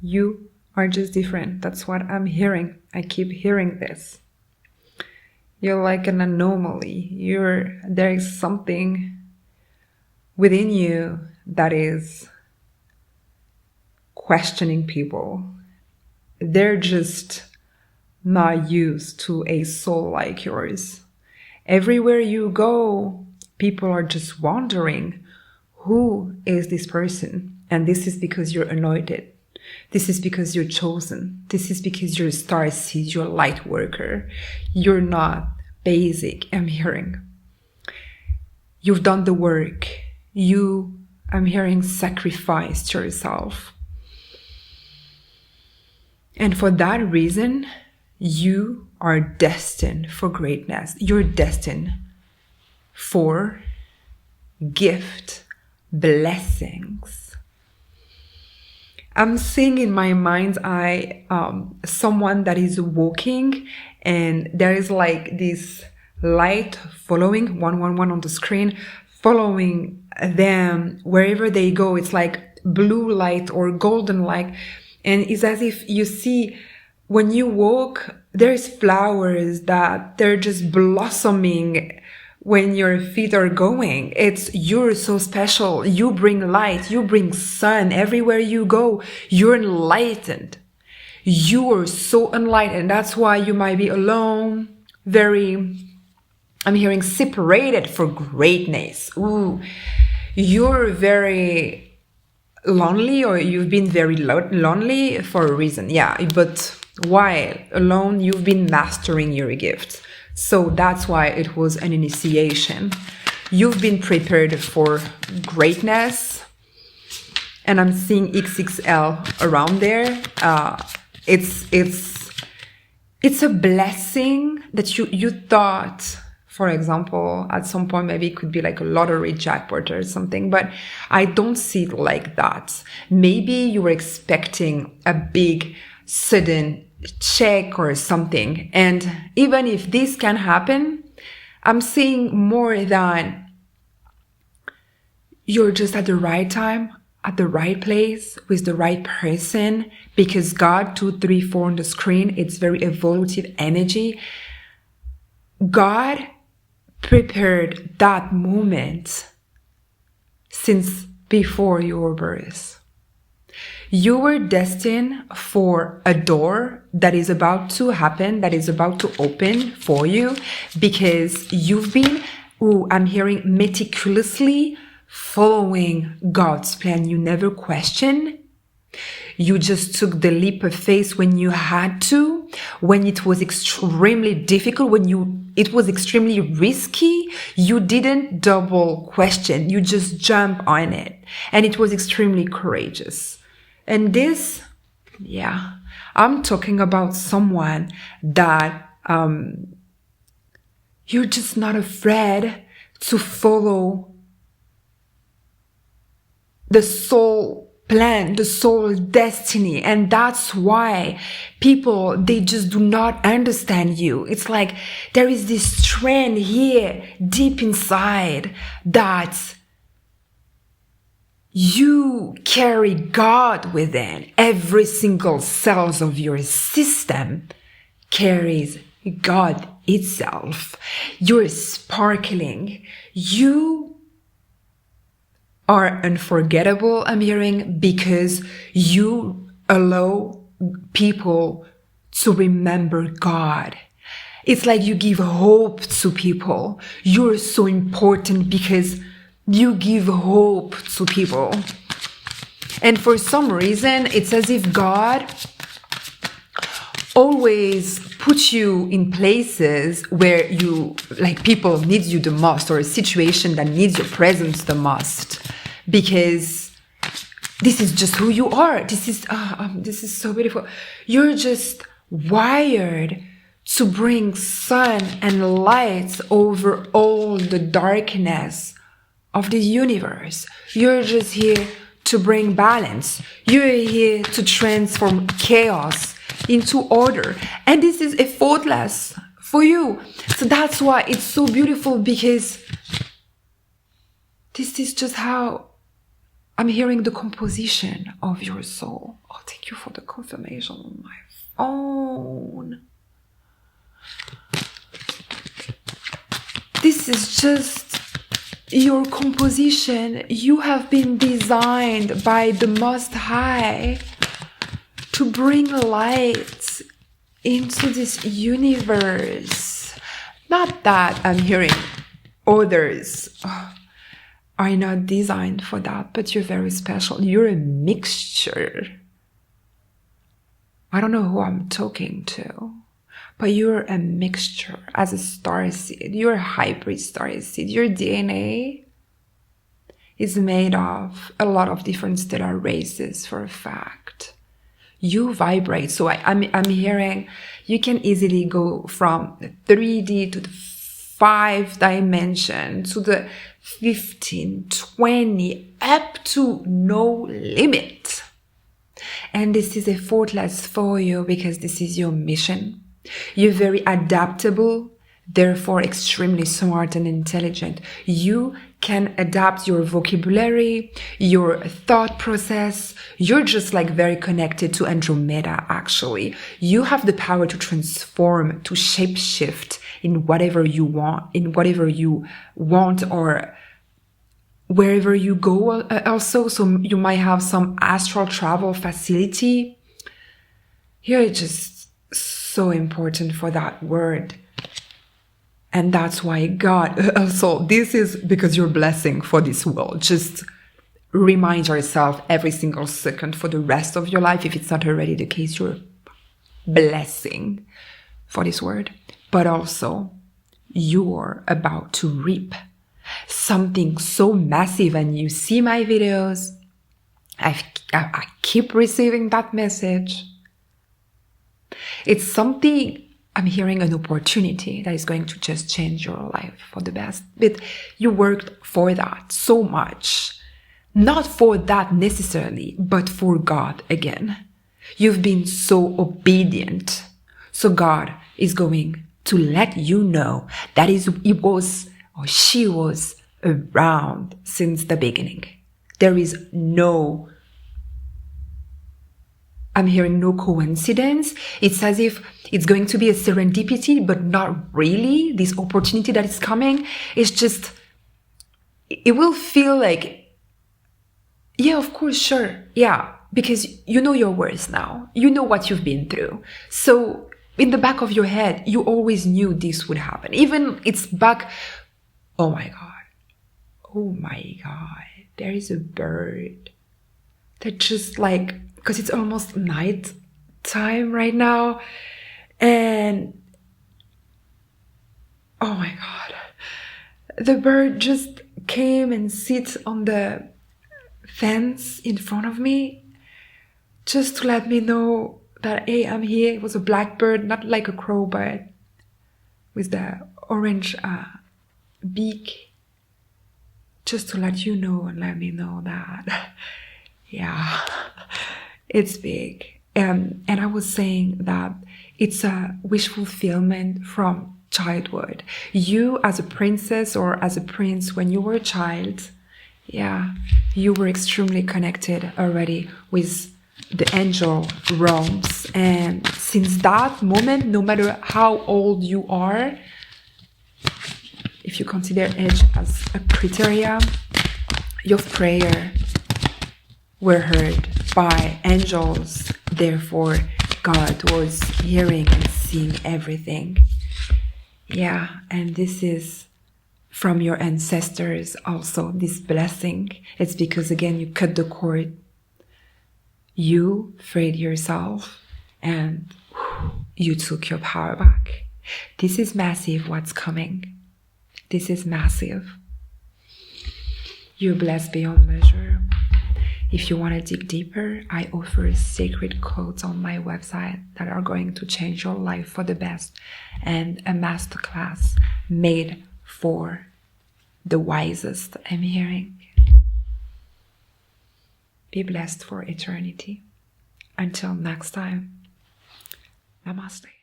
You are just different. That's what I'm hearing. I keep hearing this. You're like an anomaly. There is something within you that is questioning people. They're just not used to a soul like yours. Everywhere you go, people are just wondering, who is this person? And this is because you're anointed. This is because you're chosen. This is because you're a star seed, you're a light worker. You're not basic, I'm hearing. You've done the work. I'm hearing, sacrificed yourself. And for that reason, you are destined for greatness. You're destined for gift, blessings. I'm seeing in my mind's eye someone that is walking, and there is like this light following 111 on the screen, following them wherever they go. It's like blue light or golden light, and it's as if you see when you walk, there's flowers that they're just blossoming when your feet are going. You're so special. You bring light. You bring sun everywhere you go. You're enlightened. You are so enlightened. That's why you might be alone. I'm hearing separated for greatness. Ooh, you're very lonely, or you've been very lonely for a reason. Yeah, but while alone, you've been mastering your gifts. So that's why it was an initiation. You've been prepared for greatness. And I'm seeing XXL around there. It's a blessing that you thought, for example, at some point, maybe it could be like a lottery jackpot or something, but I don't see it like that. Maybe you were expecting a big, sudden check or something. And even if this can happen, I'm seeing more than you're just at the right time, at the right place, with the right person, because God, 2, 3, 4 on the screen, it's very evolutive energy. God prepared that moment since before your birth. You were destined for a door that is about to happen, that is about to open for you, because you've been, I'm hearing, meticulously following God's plan. You never questioned. You just took the leap of faith when you had to, when it was extremely difficult, when it was extremely risky. You didn't double question. You just jumped on it. And it was extremely courageous. And this, yeah, I'm talking about someone that you're just not afraid to follow the soul plan, the soul destiny. And that's why people, they just do not understand you. It's like there is this trend here deep inside that you carry God within. Every single cells of your system carries God itself. You're sparkling. You are unforgettable, I'm hearing, because you allow people to remember God. It's like you give hope to people. You're so important because you give hope to people. And for some reason, it's as if God always puts you in places where people need you the most, or a situation that needs your presence the most, because this is just who you are. This is so beautiful. You're just wired to bring sun and light over all the darkness of the universe. You're just here to bring balance. You're here to transform chaos into order. And this is effortless for you. So that's why it's so beautiful, because this is just how I'm hearing the composition of your soul. Oh, thank you for the confirmation on my phone. This is just your composition. You have been designed by the Most High to bring light into this universe. Not that I'm hearing others are not designed for that, but you're very special. You're a mixture. I don't know who I'm talking to, but you're a mixture as a starseed. You're a hybrid starseed. Your DNA is made of a lot of different stellar races, for a fact. You vibrate. So I'm hearing you can easily go from the 3D to the 5 dimension to the 15, 20, up to no limit. And this is effortless for you because this is your mission. You're very adaptable, therefore extremely smart and intelligent. You can adapt your vocabulary, your thought process. You're just like very connected to Andromeda, actually. You have the power to transform, to shapeshift in whatever you want, or wherever you go also. So you might have some astral travel facility. You're just so important for that word. And that's why God also, this is because you're a blessing for this world. Just remind yourself every single second for the rest of your life. If it's not already the case, you're a blessing for this word. But also, you're about to reap something so massive. And you see my videos, I keep receiving that message. It's something, I'm hearing an opportunity that is going to just change your life for the best. But you worked for that so much. Not for that necessarily, but for God again. You've been so obedient. So God is going to let you know that he was or she was around since the beginning. There is no, I'm hearing no coincidence. It's as if it's going to be a serendipity, but not really. This opportunity that is coming is just, it will feel like, yeah, of course, sure. Yeah, because you know your worth now. You know what you've been through. So in the back of your head, you always knew this would happen. Even it's back, oh my God. Oh my God. There is a bird that just like, because it's almost night time right now. And oh my God, the bird just came and sits on the fence in front of me just to let me know that, hey, I'm here. It was a blackbird, not like a crow, but with the orange beak, just to let you know and let me know that, yeah, it's big. And I was saying that it's a wish fulfillment from childhood. You as a princess or as a prince, when you were a child, yeah, you were extremely connected already with the angel realms. And since that moment, no matter how old you are, if you consider age as a criteria, your prayer were heard by angels. Therefore, God was hearing and seeing everything. Yeah, and this is from your ancestors also, this blessing. It's because, again, you cut the cord. You freed yourself and you took your power back. This is massive, what's coming. This is massive. You're blessed beyond measure. If you want to dig deeper, I offer sacred quotes on my website that are going to change your life for the best, and a masterclass made for the wisest, I'm hearing. Be blessed for eternity. Until next time, namaste.